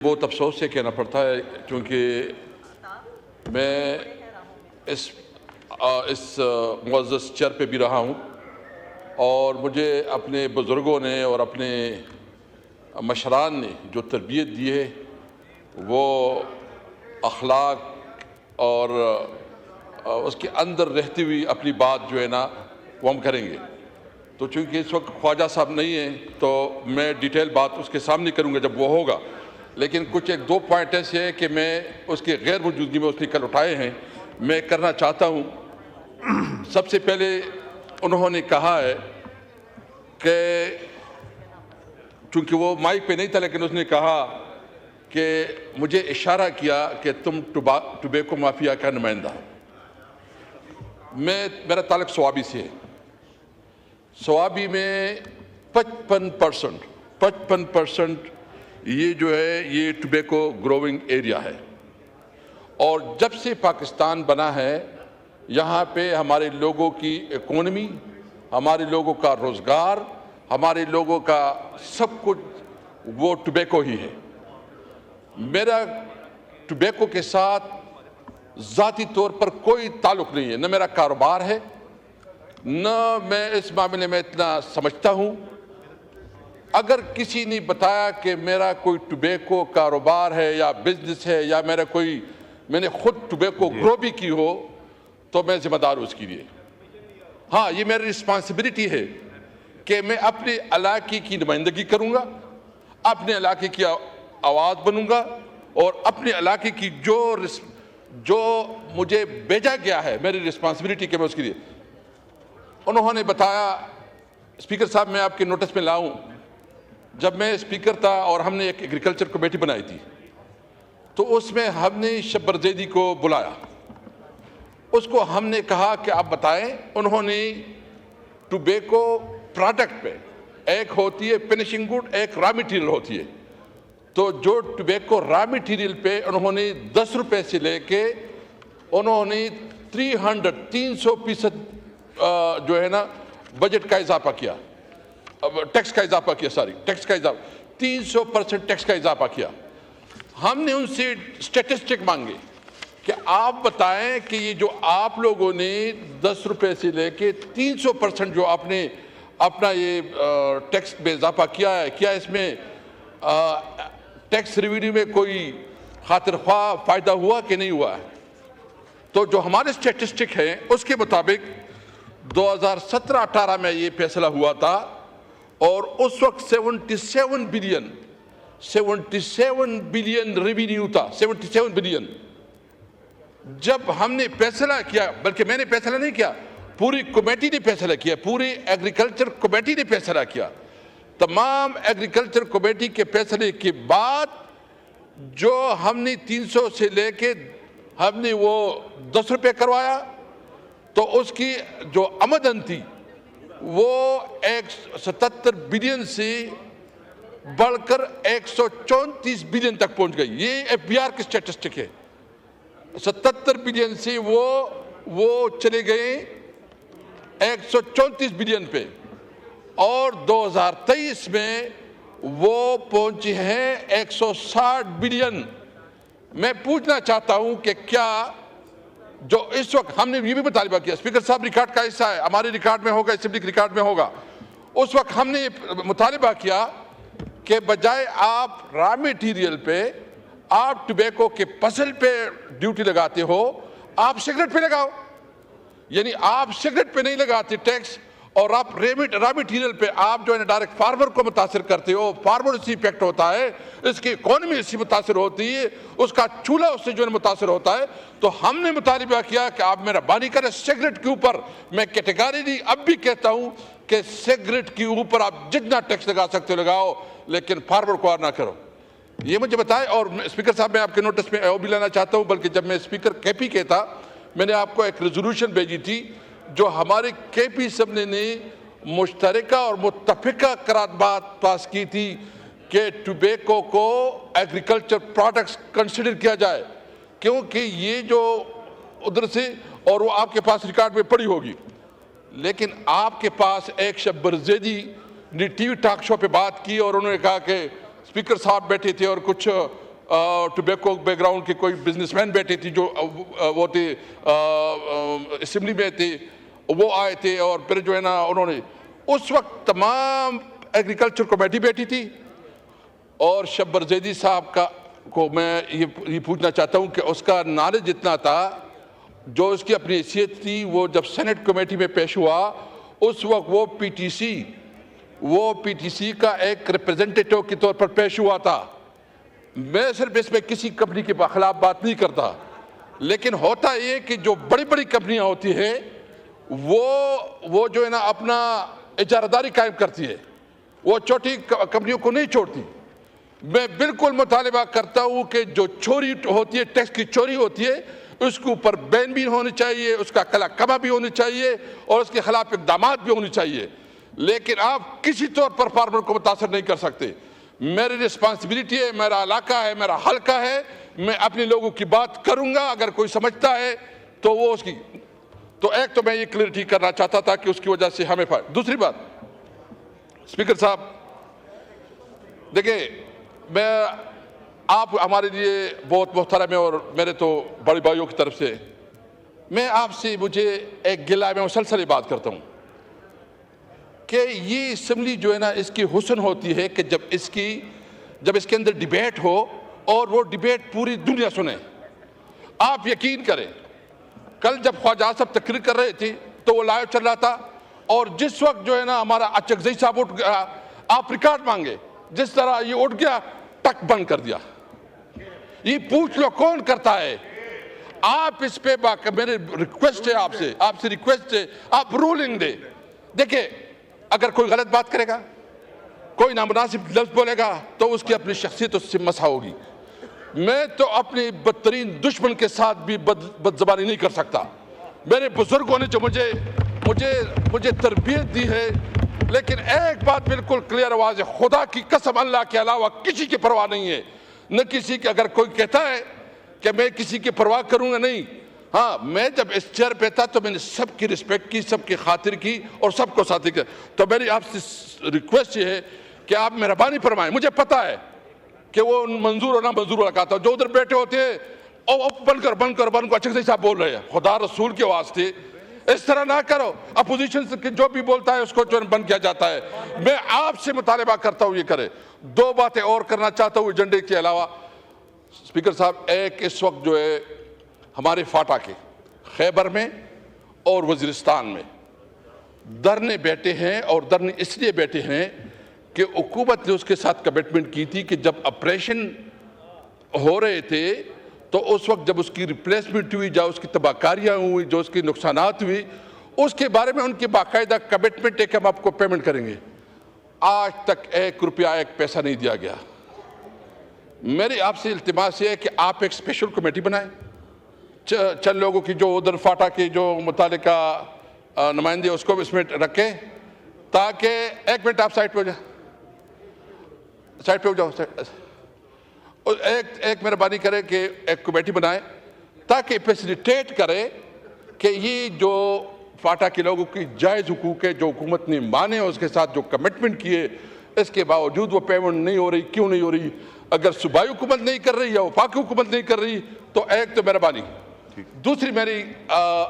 بہت افسوس سے کہنا پڑتا ہے کیونکہ میں اس معزز چیئر پہ بھی رہا ہوں اور مجھے اپنے بزرگوں نے اور اپنے مشران نے جو تربیت دی ہے وہ اخلاق اور اس کے اندر رہتی ہوئی اپنی بات جو ہے نا وہ ہم کریں گے۔ تو چونکہ اس وقت خواجہ صاحب نہیں ہیں تو میں ڈیٹیل بات اس کے سامنے کروں گا جب وہ ہوگا، لیکن کچھ ایک دو پوائنٹ ایسے ہیں کہ میں اس کے غیر موجودگی میں اس نے کل اٹھائے ہیں، میں کرنا چاہتا ہوں۔ سب سے پہلے انہوں نے کہا ہے کہ چونکہ وہ مائک پہ نہیں تھا لیکن اس نے کہا کہ مجھے اشارہ کیا کہ تم ٹوبیکو مافیا کا نمائندہ ہو۔ میرا تعلق سوابی سے ہے۔ سوابی میں 55% یہ جو ہے یہ ٹوبیکو گروونگ ایریا ہے، اور جب سے پاکستان بنا ہے یہاں پہ ہمارے لوگوں کی اکانومی، ہمارے لوگوں کا روزگار، ہمارے لوگوں کا سب کچھ وہ ٹوبیکو ہی ہے۔ میرا ٹوبیکو کے ساتھ ذاتی طور پر کوئی تعلق نہیں ہے، نہ میرا کاروبار ہے، نہ میں اس معاملے میں اتنا سمجھتا ہوں۔ اگر کسی نے بتایا کہ میرا کوئی ٹوبیکو کاروبار ہے یا بزنس ہے یا میں نے خود ٹوبیکو گرو بھی کی ہو تو میں ذمہ دار ہوں اس کے لیے۔ ہاں، یہ میری رسپانسبلٹی ہے کہ میں اپنے علاقے کی نمائندگی کروں گا، اپنے علاقے کی آواز بنوں گا، اور اپنے علاقے کی جو مجھے بھیجا گیا ہے میری رسپانسبلٹی کہ میں اس کے لیے۔ انہوں نے بتایا، اسپیکر صاحب میں آپ کے نوٹس میں لاؤں، جب میں اسپیکر تھا اور ہم نے ایک ایگریکلچر کمیٹی بنائی تھی تو اس میں ہم نے شبر زیدی کو بلایا، اس کو ہم نے کہا کہ آپ بتائیں۔ انہوں نے ٹوبیکو پروڈکٹ پہ ایک ہوتی ہے فنشنگ گڈ، ایک را میٹیریل ہوتی ہے، تو جو ٹوبیکو را میٹیریل پہ انہوں نے 10 روپے سے لے کے انہوں نے 300% جو ہے نا بجٹ کا اضافہ کیا، ٹیکس کا اضافہ کیا، 300% ٹیکس کا اضافہ کیا۔ ہم نے ان سے سٹیٹسٹک مانگے کہ آپ بتائیں کہ یہ جو آپ لوگوں نے 10 روپے سے لے کے 300% جو آپ نے اپنا یہ ٹیکس میں اضافہ کیا ہے، کیا اس میں ٹیکس ریوینیو میں کوئی خاطر خواہ فائدہ ہوا کہ نہیں ہوا ہے؟ تو جو ہمارے سٹیٹسٹک ہیں اس کے مطابق 2017-18 میں یہ فیصلہ ہوا تھا، اور اس وقت 77 بلین ریوینیو تھا، 77 بلین۔ جب ہم نے فیصلہ کیا، بلکہ میں نے فیصلہ نہیں کیا، پوری کمیٹی نے فیصلہ کیا، پوری ایگریکلچر کمیٹی نے فیصلہ کیا۔ تمام ایگریکلچر کمیٹی کے فیصلے کے بعد جو ہم نے 300 سے لے کے ہم نے وہ 10 روپے کروایا، تو اس کی جو آمدن تھی وہ 77 بلین سے بڑھ کر 134 بلین تک پہنچ گئی۔ یہ ایف بی آر کی سٹیٹسٹک ہے۔ 77 بلین سے وہ چلے گئے 134 بلین پہ، اور 2023 میں وہ پہنچے ہیں 160 بلین۔ میں پوچھنا چاہتا ہوں کہ کیا جو اس وقت ہم نے یہ بھی مطالبہ کیا، اسپیکر صاحب ریکارڈ کا حصہ ہے، ہمارے ریکارڈ میں ہوگا، اسمبلی کے ریکارڈ میں ہوگا، اس وقت ہم نے مطالبہ کیا کہ بجائے آپ را میٹیریل پہ، آپ ٹوبیکو کے فصل پہ ڈیوٹی لگاتے ہو، آپ سگریٹ پہ لگاؤ۔ یعنی آپ سگریٹ پہ نہیں لگاتے ٹیکس، اور آپ را میٹیریل پہ آپ جو ہے ڈائریکٹ فارمر کو متاثر کرتے ہو، فارمر اس سے افیکٹ ہوتا ہے، اس کی اکانومی اس سے متاثر ہوتی ہے، اس کا چولہا اس سے جو ہے متاثر ہوتا ہے۔ تو ہم نے مطالبہ کیا کہ آپ میرا بانی کریں سگریٹ کے اوپر۔ میں کیٹیگریکلی اب بھی کہتا ہوں کہ سگریٹ کے اوپر آپ جتنا ٹیکس لگا سکتے ہو لگاؤ، لیکن فارمر کو نہ کرو۔ یہ مجھے بتائیں۔ اور اسپیکر صاحب میں آپ کے نوٹس میں بھی لانا چاہتا ہوں، بلکہ جب میں اسپیکر کے پی کے تھا میں نے آپ کو ایک ریزولوشن بھیجی تھی جو ہمارے کے پی اسمبلی نے مشترکہ اور متفقہ قرارداد پاس کی تھی کہ ٹوبیکو کو ایگریکلچر پروڈکٹس کنسیڈر کیا جائے، کیونکہ یہ جو ادھر سے، اور وہ آپ کے پاس ریکارڈ میں پڑی ہوگی، لیکن آپ کے پاس ایک شبر زیدی نے ٹی وی ٹاک شو پہ بات کی اور انہوں نے کہا کہ اسپیکر صاحب بیٹھے تھے اور کچھ टोबैको बैक ग्राउंड के कोई बिजनेसमैन बैठे थे जो वो थे असेंबली में थे, वो आए थे और फिर जो है ना उन्होंने उस वक्त तमाम एग्रीकल्चर कमेटी बैठी थी और शब्बर जैदी साहब को मैं ये पूछना चाहता हूँ कि उसका नॉलेज इतना था, जो उसकी अपनी हैसियत थी, वो जब सेनेट कमेटी में पेश हुआ उस वक्त वो पीटीसी का एक रिप्रेजेंटेटिव के तौर पर पेश हुआ था। मैं सिर्फ इसमें किसी कंपनी के खिलाफ बात नहीं करता, लेकिन होता ये कि जो बड़ी बड़ी कंपनियां होती हैं वो जो है ना अपना इजारादारी कायम करती है, वो छोटी कंपनियों को नहीं छोड़ती। मैं बिल्कुल मुतालिबा करता हूं कि जो चोरी होती है, टैक्स की चोरी होती है, उसके ऊपर बैन भी होनी चाहिए, उसका कला कमा भी होनी चाहिए और उसके खिलाफ इक़दामात भी होनी चाहिए। लेकिन आप किसी तौर पर फार्मर को मुतासर नहीं कर सकते। मेरी रिस्पॉन्सिबिलिटी है, मेरा इलाका है, मेरा हल्का है, मैं अपने लोगों की बात करूंगा। अगर कोई समझता है तो वो उसकी, तो एक तो मैं ये क्लियरिटी करना चाहता था कि उसकी वजह से हमें फायदा। दूसरी बात, स्पीकर साहब देखिए, आप हमारे लिए बहुत मोहतरम है और मेरे तो बड़े भाइयों की तरफ से मैं आपसे, मुझे एक गिला, मैं मुसलसल बात करता हूँ कि ये असेंबली जो है ना, इसकी हुस्न होती है कि जब इसके अंदर डिबेट हो और वो डिबेट पूरी दुनिया सुने। आप यकीन करें, कल जब ख्वाजा साहब तकरीर कर रहे थे तो वो लाइव चल रहा था और जिस वक्त जो है ना हमारा अचकजई साहब उठ गया, आप रिकॉर्ड मांगे, जिस तरह ये उठ गया टक बंद कर दिया। ये पूछ लो कौन करता है। आप इस पे मेरी रिक्वेस्ट है, आपसे रिक्वेस्ट है, आप रूलिंग दे। देखिए, अगर कोई गलत बात करेगा, कोई नामुनासिब लफ्ज बोलेगा तो उसकी अपनी शख्सियत उससे मसा होगी। मैं तो अपने बदतरीन दुश्मन के साथ भी बदजबानी नहीं कर सकता। मेरे बुजुर्गों ने जो मुझे तरबियत दी है, लेकिन एक बात बिल्कुल क्लियर आवाज है, खुदा की कसम अल्लाह के अलावा किसी की परवाह नहीं है। न किसी की, अगर कोई कहता है कि मैं किसी की परवाह करूंगा, नहीं। हाँ, मैं जब इस चेयर पे था तो मैंने सबकी रिस्पेक्ट की, सबकी खातिर की और सबको साथी किया। तो मेरी आपसे रिक्वेस्ट ये है कि आप मेहरबानी फरमाएं। मुझे पता है कि वो मंजूर और ना मंजूर लगाता, जो उधर बैठे होते हैं और बंद कर अच्छे से साहब बोल रहे हैं, खुदा रसूल के वास्ते इस तरह ना करो। अपोजिशन से जो भी बोलता है उसको जो बंद किया जाता है। मैं आपसे मुतालिबा करता हूं ये करे। दो बातें और करना चाहता हूं एजेंडे के अलावा। स्पीकर साहब, एक इस वक्त जो है हमारे फाटा के खैबर में और वजीरिस्तान में धरने बैठे हैं, और धरने इसलिए बैठे हैं कि हुकूमत ने उसके साथ कमिटमेंट की थी कि जब ऑपरेशन हो रहे थे तो उस वक्त जब उसकी रिप्लेसमेंट हुई, जब उसकी तबाहकारियाँ हुई, जो उसकी नुकसानात हुई, उसके बारे में उनकी बाकायदा कमिटमेंट है कि हम आपको पेमेंट करेंगे। आज तक 1 रुपया 1 पैसा नहीं दिया गया। मेरी आपसे इल्तिमास है कि आप एक स्पेशल कमेटी बनाएं, चंद लोगों की, जो उधर फाटा के जो मुतालिका नुमाइंदे उसको भी इसमें रखें, ताकि 1 मिनट आप साइड पे हो जाओ, एक मेहरबानी करें कि एक कमेटी बनाए ताकि फैसिलिटेट करे कि ये जो फाटा के लोगों की जायज़ हुकूक है, जो हुकूमत ने माने और उसके साथ जो कमिटमेंट किए, इसके बावजूद वो पेमेंट नहीं हो रही। क्यों नहीं हो रही? अगर सूबाई हुकूमत नहीं कर रही या वफाकी हुकूमत नहीं कर रही तो एक तो मेहरबानी। दूसरी, मेरी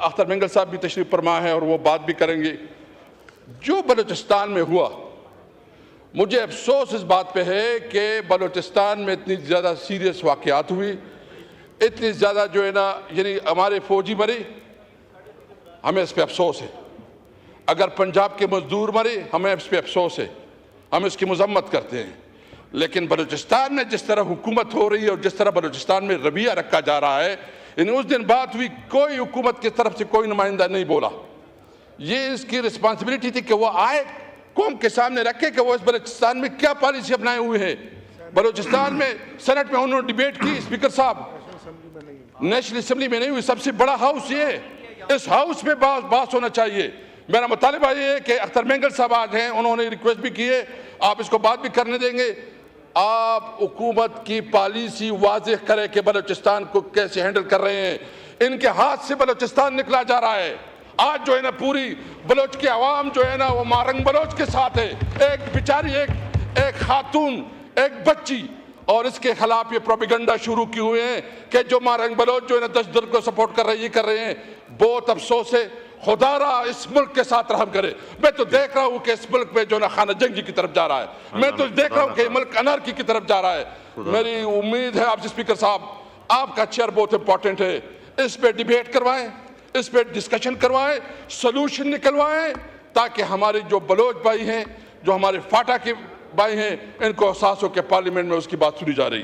अख्तर मेंगल साहब भी तशरीफ फरमा है और वो बात भी करेंगे। जो बलूचिस्तान में हुआ, मुझे अफसोस इस बात पे है कि बलूचिस्तान में इतनी ज़्यादा सीरियस वाक़यात हुई, इतनी ज़्यादा जो है ना, यानी हमारे फौजी मरे, हमें इस पर अफसोस है। अगर पंजाब के मजदूर मरे, हमें इस पर अफसोस है, हम इसकी मजम्मत करते हैं। लेकिन बलूचिस्तान में जिस तरह हुकूमत हो रही है और जिस तरह बलूचिस्तान में रवैया रखा जा रहा है, यानी उस दिन बात हुई, कोई हुकूमत की तरफ से कोई नुमाइंदा नहीं बोला। ये इसकी रिस्पॉन्सिबिलिटी थी कि वो आए, कौम के सामने रखे कि वो इस बलूचिस्तान में क्या पॉलिसी अपनाए हुए है। बलूचिस्तान में सेनेट में उन्होंने डिबेट की, स्पीकर साहब, नेशनल असेंबली में नहीं हुई। सबसे बड़ा हाउस ये है, इस हाउस में बात होना चाहिए। मेरा मुतालिबा ये है कि अख्तर मेंगल साहब आज हैं, उन्होंने रिक्वेस्ट भी की है, आप इसको बात भी करने देंगे। आप हुकूमत की पॉलिसी वाज़ेह करें कि बलूचिस्तान को कैसे हैंडल कर रहे हैं। इनके हाथ से बलूचिस्तान निकला जा रहा है। आज जो है ना, पूरी बलोच की आवाम जो है ना, वो मारंग बलोच के साथ है। एक बेचारी, एक खातून, एक बच्ची, اور اس کے خلاف یہ پروپیگنڈا شروع کیے ہوئے ہیں کہ جو مارنگ بلوچ جو ہے دہشت کو سپورٹ کر رہے ہیں، یہ کر رہے ہیں. بہت افسوس ہے. خدا را اس ملک کے ساتھ رحم کرے. میں تو دیکھ رہا ہوں کہ اس ملک میں جو نا خانہ جنگی کی طرف جا رہا ہے. میں تو دیکھ رہا ہوں کہ ملک انارکی کی طرف جا رہا ہے. میری امید ہے آپ سے اسپیکر صاحب، آپ کا چیئر بہت امپورٹنٹ ہے. اس پہ ڈیبیٹ کروائیں، اس پہ ڈسکشن کروائیں، سلوشن نکلوائیں، تاکہ ہمارے جو بلوچ بھائی ہیں، جو ہمارے فاٹا کے بھائی ہیں، ان کو احساس ہو کہ پارلیمنٹ میں اس کی بات سنی جا رہی ہے.